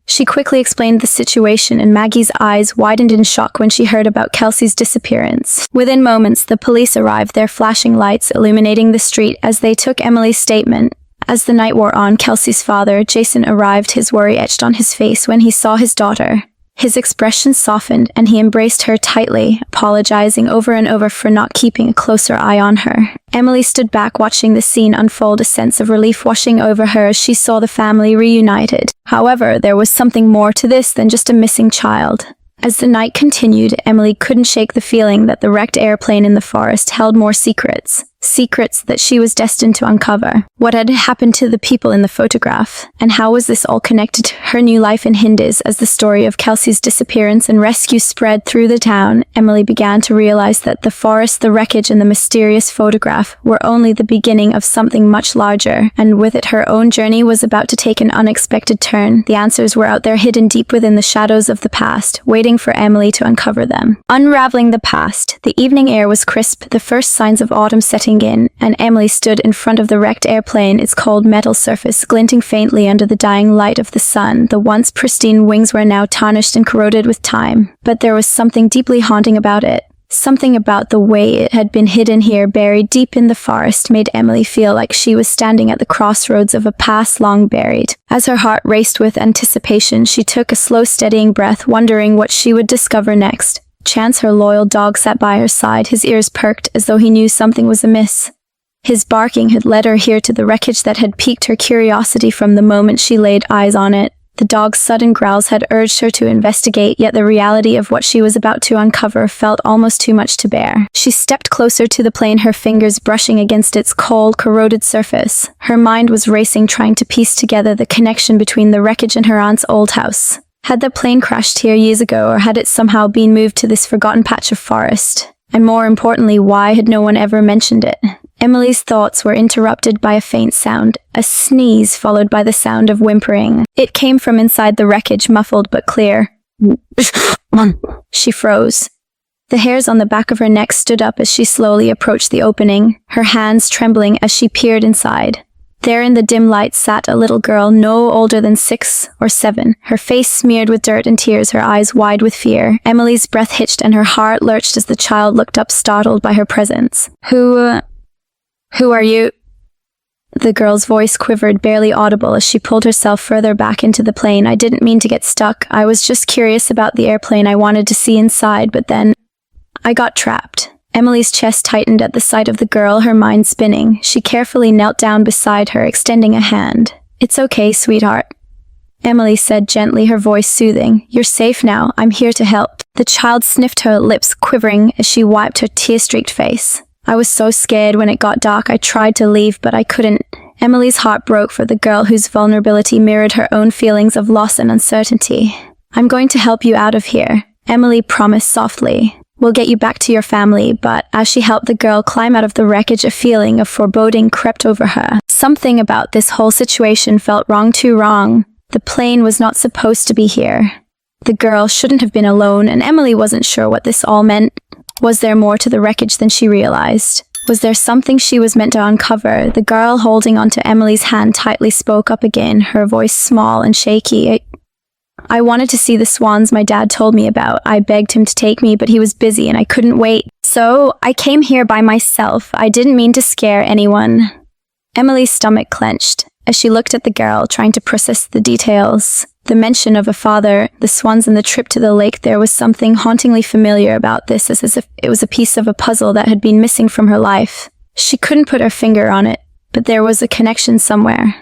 She quickly explained the situation, and Maggie's eyes widened in shock when she heard about Kelsey's disappearance. Within moments, the police arrived, their flashing lights illuminating the street as they took Emily's statement. As the night wore on, Kelsey's father, Jason, arrived, his worry etched on his face when he saw his daughter. His expression softened, and he embraced her tightly, apologizing over and over for not keeping a closer eye on her. Emily stood back, watching the scene unfold, a sense of relief washing over her as she saw the family reunited. However, there was something more to this than just a missing child. As the night continued, Emily couldn't shake the feeling that the wrecked airplane in the forest held more secrets. Secrets that she was destined to uncover. What had happened to the people in the photograph? And how was this all connected to her new life in Hindis? As the story of Kelsey's disappearance and rescue spread through the town, Emily began to realize that the forest, the wreckage, and the mysterious photograph were only the beginning of something much larger, and with it her own journey was about to take an unexpected turn. The answers were out there, hidden deep within the shadows of the past, waiting for Emily to uncover them. Unraveling the past. The evening air was crisp, the first signs of autumn setting in, and Emily stood in front of the wrecked airplane, its cold metal surface glinting faintly under the dying light of the sun. The once pristine wings were now tarnished and corroded with time, but there was something deeply haunting about it. Something about the way it had been hidden here, buried deep in the forest, made Emily feel like she was standing at the crossroads of a past long buried. As her heart raced with anticipation, she took a slow, steadying breath, wondering what she would discover next. Chance, her loyal dog, sat by her side, his ears perked as though he knew something was amiss. His barking had led her here to the wreckage that had piqued her curiosity from the moment she laid eyes on it. The dog's sudden growls had urged her to investigate, yet the reality of what she was about to uncover felt almost too much to bear. She stepped closer to the plane, her fingers brushing against its cold, corroded surface. Her mind was racing, trying to piece together the connection between the wreckage and her aunt's old house. Had the plane crashed here years ago, or had it somehow been moved to this forgotten patch of forest? And more importantly, why had no one ever mentioned it? Emily's thoughts were interrupted by a faint sound, a sneeze followed by the sound of whimpering. It came from inside the wreckage, muffled but clear. She froze. The hairs on the back of her neck stood up as she slowly approached the opening, her hands trembling as she peered inside. There in the dim light sat a little girl no older than 6 or 7, her face smeared with dirt and tears, her eyes wide with fear. Emily's breath hitched and her heart lurched as the child looked up, startled by her presence. Who are you?" The girl's voice quivered, barely audible, as she pulled herself further back into the plane. "I didn't mean to get stuck. I was just curious about the airplane. I wanted to see inside, but then I got trapped." Emily's chest tightened at the sight of the girl, her mind spinning. She carefully knelt down beside her, extending a hand. "It's okay, sweetheart," Emily said gently, her voice soothing. "You're safe now. I'm here to help." The child sniffed, her lips quivering as she wiped her tear-streaked face. "I was so scared when it got dark. I tried to leave, but I couldn't." Emily's heart broke for the girl whose vulnerability mirrored her own feelings of loss and uncertainty. "I'm going to help you out of here," Emily promised softly. "We'll get you back to your family." But as she helped the girl climb out of the wreckage, a feeling of foreboding crept over her. Something about this whole situation felt wrong, too wrong. The plane was not supposed to be here. The girl shouldn't have been alone, and Emily wasn't sure what this all meant. Was there more to the wreckage than she realized? Was there something she was meant to uncover? The girl holding onto Emily's hand tightly spoke up again, her voice small and shaky. I wanted to see the swans my dad told me about. I begged him to take me, but he was busy and I couldn't wait. So I came here by myself. I didn't mean to scare anyone." Emily's stomach clenched as she looked at the girl, trying to process the details. The mention of a father, the swans, and the trip to the lake, there was something hauntingly familiar about this, as if it was a piece of a puzzle that had been missing from her life. She couldn't put her finger on it, but there was a connection somewhere.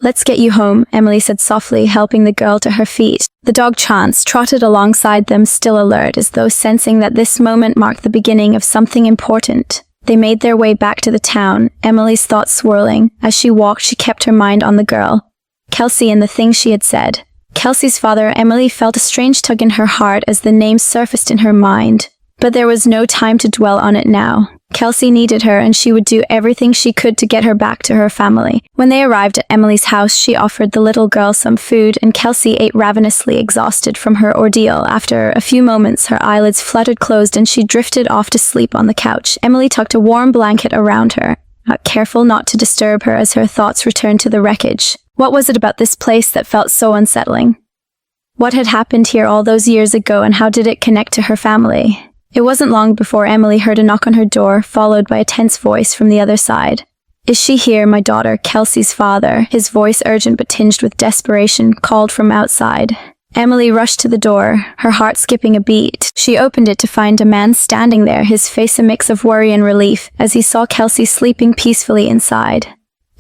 "Let's get you home," Emily said softly, helping the girl to her feet. The dog Chance trotted alongside them, still alert, as though sensing that this moment marked the beginning of something important. They made their way back to the town, Emily's thoughts swirling. As she walked, she kept her mind on the girl, Kelsey, and the things she had said. Kelsey's father. Emily felt a strange tug in her heart as the name surfaced in her mind. But there was no time to dwell on it now. Kelsey needed her, and she would do everything she could to get her back to her family. When they arrived at Emily's house, she offered the little girl some food, and Kelsey ate ravenously, exhausted from her ordeal. After a few moments, her eyelids fluttered closed and she drifted off to sleep on the couch. Emily tucked a warm blanket around her, careful not to disturb her as her thoughts returned to the wreckage. What was it about this place that felt so unsettling? What had happened here all those years ago, and how did it connect to her family? It wasn't long before Emily heard a knock on her door, followed by a tense voice from the other side. "Is she here, my daughter?" Kelsey's father, his voice urgent but tinged with desperation, called from outside. Emily rushed to the door, her heart skipping a beat. She opened it to find a man standing there, his face a mix of worry and relief, as he saw Kelsey sleeping peacefully inside.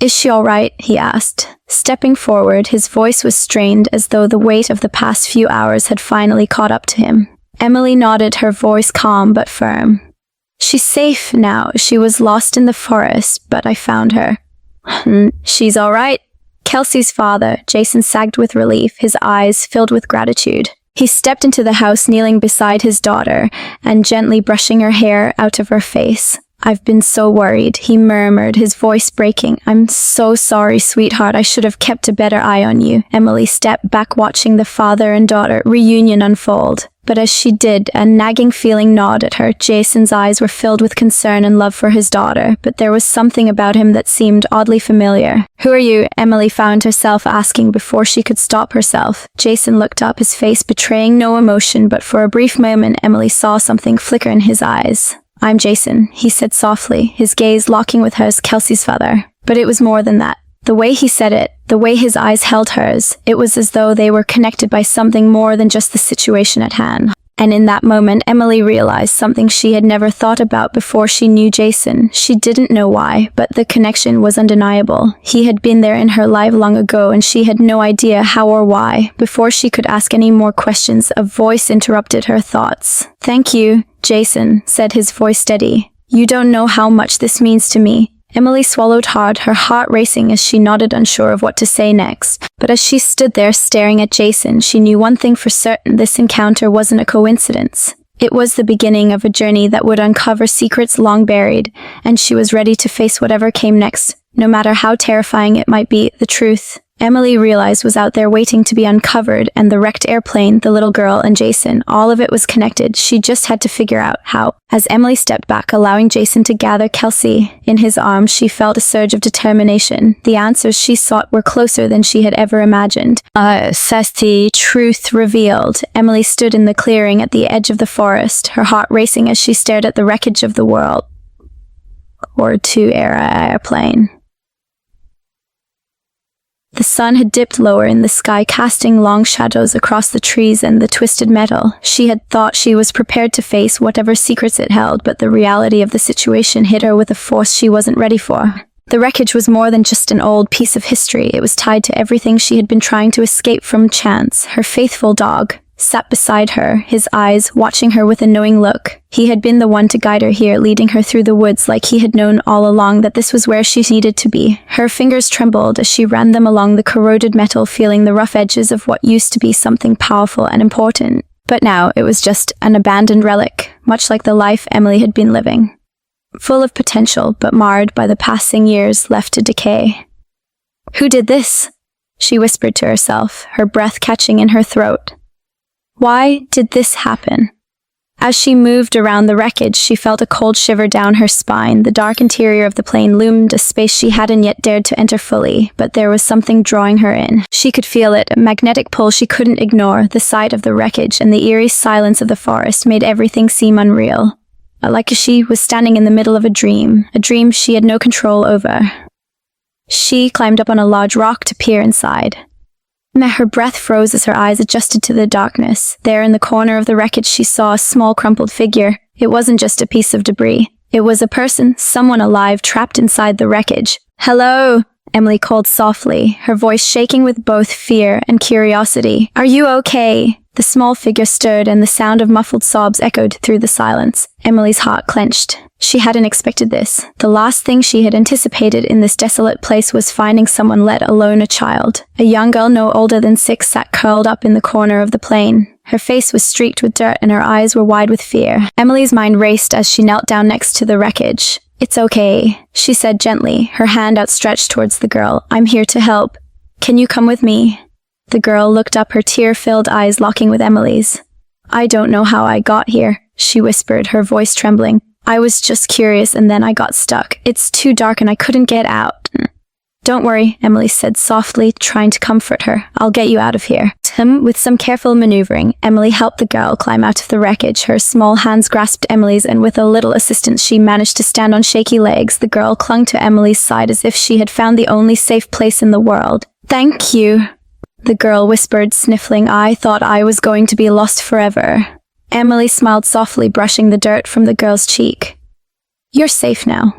"Is she all right?" he asked. Stepping forward, his voice was strained, as though the weight of the past few hours had finally caught up to him. Emily nodded, her voice calm but firm. "She's safe now. She was lost in the forest, but I found her." "She's all right." Kelsey's father, Jason, sagged with relief, his eyes filled with gratitude. He stepped into the house, kneeling beside his daughter and gently brushing her hair out of her face. "I've been so worried," he murmured, his voice breaking. "I'm so sorry, sweetheart. I should have kept a better eye on you." Emily stepped back, watching the father and daughter reunion unfold. But as she did, a nagging feeling gnawed at her. Jason's eyes were filled with concern and love for his daughter, but there was something about him that seemed oddly familiar. "Who are you?" Emily found herself asking before she could stop herself. Jason looked up, his face betraying no emotion, but for a brief moment Emily saw something flicker in his eyes. "I'm Jason," he said softly, his gaze locking with hers, Kelsey's father. But it was more than that. The way he said it, the way his eyes held hers, it was as though they were connected by something more than just the situation at hand. And in that moment, Emily realized something she had never thought about before she knew Jason. She didn't know why, but the connection was undeniable. He had been there in her life long ago, and she had no idea how or why. Before she could ask any more questions, a voice interrupted her thoughts. "Thank you, Jason," said his voice steady. "You don't know how much this means to me." Emily swallowed hard, her heart racing as she nodded, unsure of what to say next. But as she stood there staring at Jason, she knew one thing for certain: this encounter wasn't a coincidence. It was the beginning of a journey that would uncover secrets long buried, and she was ready to face whatever came next, no matter how terrifying it might be. The truth, Emily realized, was out there waiting to be uncovered, and the wrecked airplane, the little girl, and Jason, all of it was connected. She just had to figure out how. As Emily stepped back, allowing Jason to gather Kelsey in his arms, she felt a surge of determination. The answers she sought were closer than she had ever imagined. The truth revealed. Emily stood in the clearing at the edge of the forest, her heart racing as she stared at the wreckage of the World War II era airplane. The sun had dipped lower in the sky, casting long shadows across the trees and the twisted metal. She had thought she was prepared to face whatever secrets it held, but the reality of the situation hit her with a force she wasn't ready for. The wreckage was more than just an old piece of history. It was tied to everything she had been trying to escape from. Chance, her faithful dog, sat beside her, his eyes watching her with a knowing look. He had been the one to guide her here, leading her through the woods like he had known all along that this was where she needed to be. Her fingers trembled as she ran them along the corroded metal, feeling the rough edges of what used to be something powerful and important. But now it was just an abandoned relic, much like the life Emily had been living. Full of potential, but marred by the passing years left to decay. "Who did this?" she whispered to herself, her breath catching in her throat. Why did this happen? As she moved around the wreckage, she felt a cold shiver down her spine. The dark interior of the plane loomed, a space she hadn't yet dared to enter fully, but there was something drawing her in. She could feel it, a magnetic pull she couldn't ignore. The sight of the wreckage and the eerie silence of the forest made everything seem unreal. Like she was standing in the middle of a dream she had no control over. She climbed up on a large rock to peer inside. Her breath froze as her eyes adjusted to the darkness. There in the corner of the wreckage she saw a small crumpled figure. It wasn't just a piece of debris. It was a person, someone alive, trapped inside the wreckage. "Hello," Emily called softly, her voice shaking with both fear and curiosity. "Are you okay?" The small figure stirred and the sound of muffled sobs echoed through the silence. Emily's heart clenched. She hadn't expected this. The last thing she had anticipated in this desolate place was finding someone, let alone a child. A young girl no older than 6 sat curled up in the corner of the plane. Her face was streaked with dirt and her eyes were wide with fear. Emily's mind raced as she knelt down next to the wreckage. "It's okay," she said gently, her hand outstretched towards the girl. "I'm here to help. Can you come with me?" The girl looked up, her tear-filled eyes locking with Emily's. "I don't know how I got here," she whispered, her voice trembling. "I was just curious and then I got stuck. It's too dark and I couldn't get out." "Don't worry," Emily said softly, trying to comfort her. "I'll get you out of here." With some careful maneuvering, Emily helped the girl climb out of the wreckage. Her small hands grasped Emily's and with a little assistance she managed to stand on shaky legs. The girl clung to Emily's side as if she had found the only safe place in the world. "Thank you," the girl whispered, sniffling. "I thought I was going to be lost forever." Emily smiled softly, brushing the dirt from the girl's cheek. "You're safe now.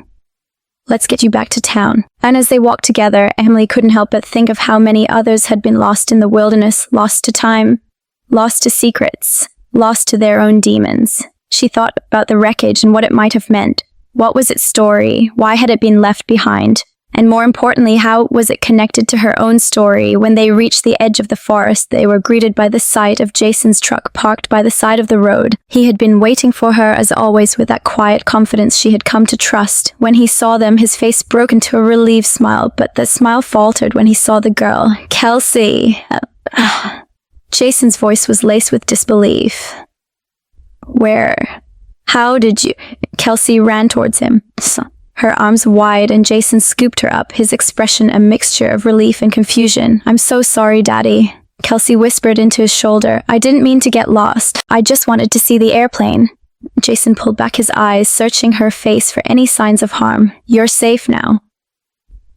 Let's get you back to town." And as they walked together, Emily couldn't help but think of how many others had been lost in the wilderness, lost to time, lost to secrets, lost to their own demons. She thought about the wreckage and what it might have meant. What was its story? Why had it been left behind? And more importantly, how was it connected to her own story? When they reached the edge of the forest, they were greeted by the sight of Jason's truck parked by the side of the road. He had been waiting for her, as always, with that quiet confidence she had come to trust. When he saw them, his face broke into a relieved smile, but the smile faltered when he saw the girl. "Kelsey." Jason's voice was laced with disbelief. "Where? How did you?" Kelsey ran towards him, her arms wide, and Jason scooped her up, his expression a mixture of relief and confusion. "I'm so sorry, Daddy," Kelsey whispered into his shoulder. "I didn't mean to get lost. I just wanted to see the airplane." Jason pulled back his eyes, searching her face for any signs of harm. "You're safe now."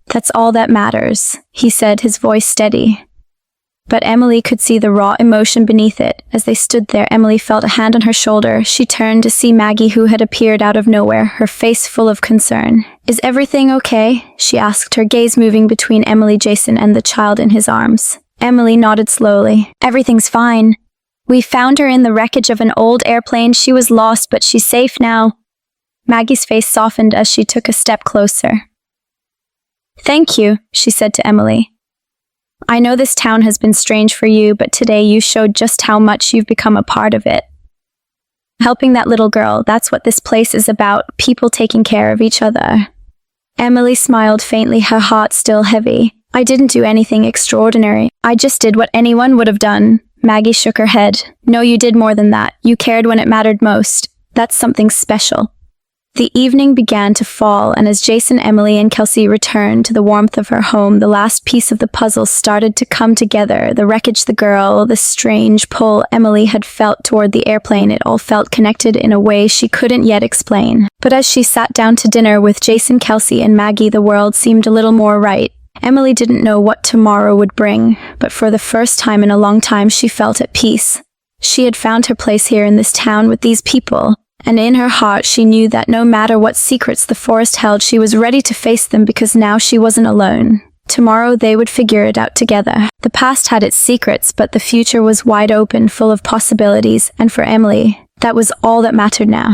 "That's all that matters," he said, his voice steady. But Emily could see the raw emotion beneath it. As they stood there, Emily felt a hand on her shoulder. She turned to see Maggie, who had appeared out of nowhere, her face full of concern. "Is everything okay?" she asked, her gaze moving between Emily, Jason, and the child in his arms. Emily nodded slowly. "Everything's fine. We found her in the wreckage of an old airplane. She was lost, but she's safe now." Maggie's face softened as she took a step closer. "Thank you," she said to Emily. "I know this town has been strange for you, but today you showed just how much you've become a part of it. Helping that little girl, that's what this place is about, people taking care of each other." Emily smiled faintly, her heart still heavy. "I didn't do anything extraordinary. I just did what anyone would have done." Maggie shook her head. "No, you did more than that. You cared when it mattered most. That's something special." The evening began to fall, and as Jason, Emily, and Kelsey returned to the warmth of her home, the last piece of the puzzle started to come together. The wreckage, the girl, the strange pull Emily had felt toward the airplane, it all felt connected in a way she couldn't yet explain. But as she sat down to dinner with Jason, Kelsey, and Maggie, the world seemed a little more right. Emily didn't know what tomorrow would bring, but for the first time in a long time she felt at peace. She had found her place here in this town with these people, and in her heart she knew that no matter what secrets the forest held, she was ready to face them because now she wasn't alone. Tomorrow they would figure it out together. The past had its secrets, but the future was wide open, full of possibilities, and for Emily, that was all that mattered now.